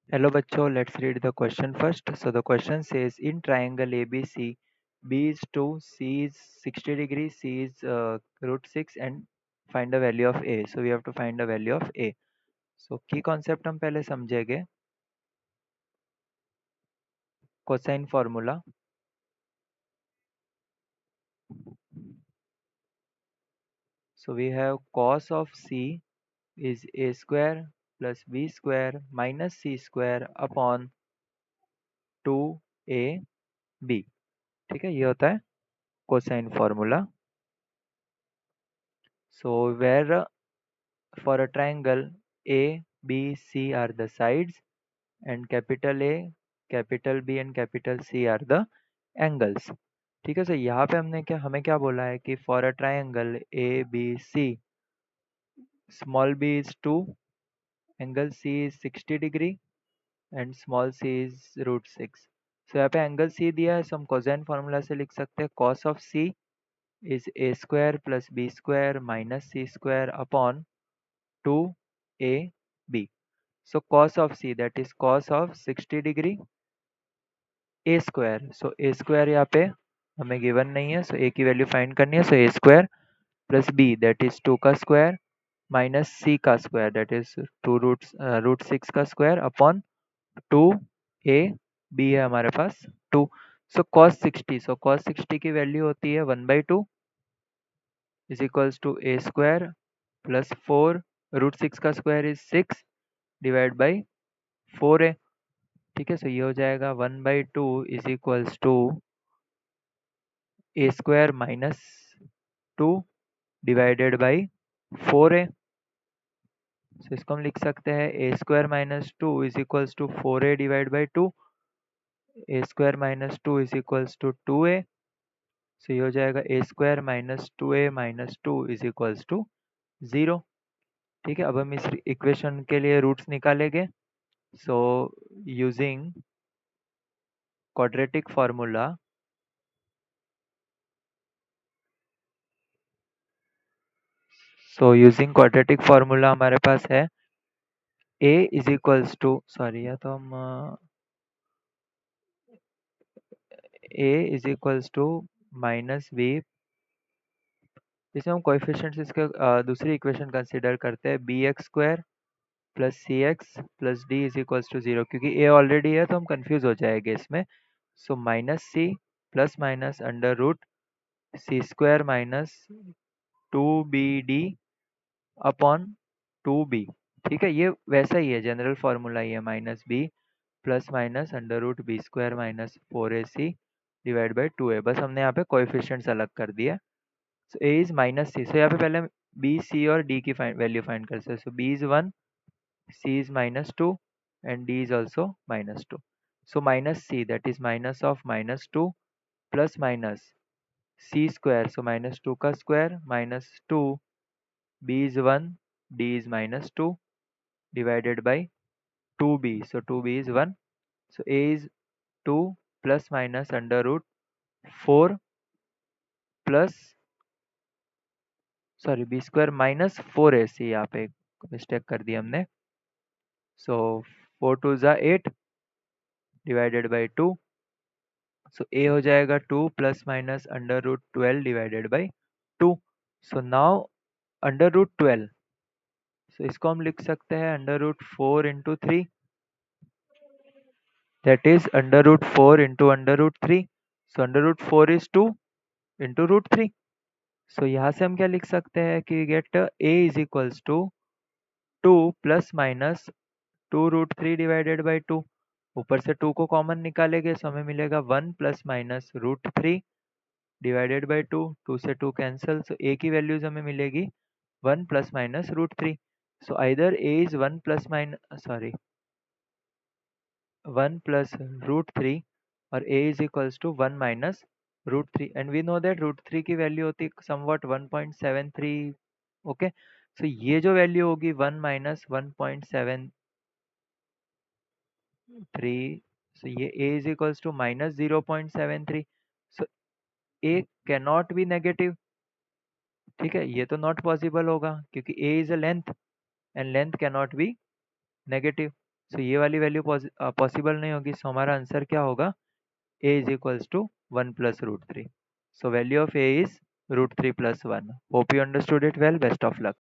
Hello bachcho, let's read the question first. So the question says in triangle ABC, B is 2, C is 60 degrees, C is root 6 and find the value of A. So we have to find the value of A. So key concept हम पहले समझेंगे cosine formula. So we have cos of C is A square plus B square minus C square upon 2AB. ठीक है, ये होता है cosine formula. So where for a triangle A, B, C are the sides and capital A, capital B and capital C are the angles. ठीक है, सो यहाँ पे हमें क्या बोला है कि for a triangle A B C small b is 2, angle C is 60 degree and small c is root 6. So यहाँ पे एंगल C दिया है, सो हम कोसाइन फार्मूला से लिख सकते हैं cos of C is a square plus b square minus c square upon 2ab. So cos of C, that is cos of 60 degree a square. So a square यहाँ पे हमें गिवन नहीं है, सो a की वैल्यू फाइंड करनी है. सो a square plus b that is 2 का square minus c का स्क्वायर दैट इज रूट 6 का स्क्वायर अपॉन 2a b है हमारे पास 2. सो cos 60, सो cos 60 की वैल्यू होती है 1/2 is equals to a square plus 4 root 6 का square is 6 divide by 4a. ठीक है, सो ये हो जाएगा 1/2 is equals to a square minus 2 divided by 4a. So इसको हम लिख सकते हैं a square minus 2 is equals to 4a divide by 2. A square minus 2 is equals to 2a. सो ये हो जाएगा a square minus 2a minus 2 is equals to 0. ठीक है, अब हम इस इक्वेशन के लिए रूट्स निकालेंगे. सो यूजिंग क्वाड्रेटिक फार्मूला, हमारे पास है a is equals to sorry या तो हम a is equals to minus b. इसमें हम कोएफिशिएंट्स इसके दूसरी इक्वेशन कंसीडर करते हैं B X square plus C X plus D is equals to 0. क्योंकि a ऑलरेडी है तो हम कंफ्यूज हो जाएंगे इसमें. So minus C plus minus under root C square minus 2bd upon 2b. ठीक है, ये वैसा ही है, जनरल फार्मूला ही है, minus B plus minus under root B square minus 4ac divide by 2a. बस हमने यहाँ पे कोएफिशिएंट्स अलग कर दिया. So a is minus C. So यहाँ पे पहले हम b c और d की वैल्यू फाइंड करते हैं. So b is 1, c is minus 2 and d is also minus 2. So minus c, that is minus of minus 2 plus minus c square, so minus 2 का square minus 2, b is 1, d is minus 2 divided by 2b, so 2b is 1. So a is 2 plus minus under root 4 plus sorry b square minus 4ac, यहाँ पे mistake कर दी हमने. सो 4 2 ज़ा 8 divided by 2. So a हो जाएगा 2 plus minus under root 12 divided by 2. So now under root 12, so इसको हम लिख सकते हैं under root 4 into 3, that is under root 4 into under root 3. So under root 4 is 2 into root 3. So यहाँ से हम क्या लिख सकते हैं कि get a is equals to 2 plus minus 2 root 3 divided by 2. ऊपर से 2 को कॉमन निकालेंगे, सो हमें मिलेगा 1 plus minus root 3 divided by 2. 2 से 2 कैंसिल, सो a की वैल्यूज हमें मिलेगी 1 plus minus root 3. So either a is 1 plus minus sorry 1 plus root 3 और a is equals to 1 minus root 3. And we know that root 3 की value होती है somewhat 1.73. Okay, सो ये जो वैल्यू होगी 1 माइनस 1.73, सो ये a is equals to minus 0.73. So a cannot be negative. ठीक है, ये तो नॉट पॉसिबल होगा क्योंकि a is a length and length cannot be negative. So ये वाली वैल्यू पॉसिबल नहीं होगी, सो हमारा आंसर क्या होगा, a is equals to 1 plus root three. So value of a is root 3 plus 1. Hope you understood it well. Best of luck.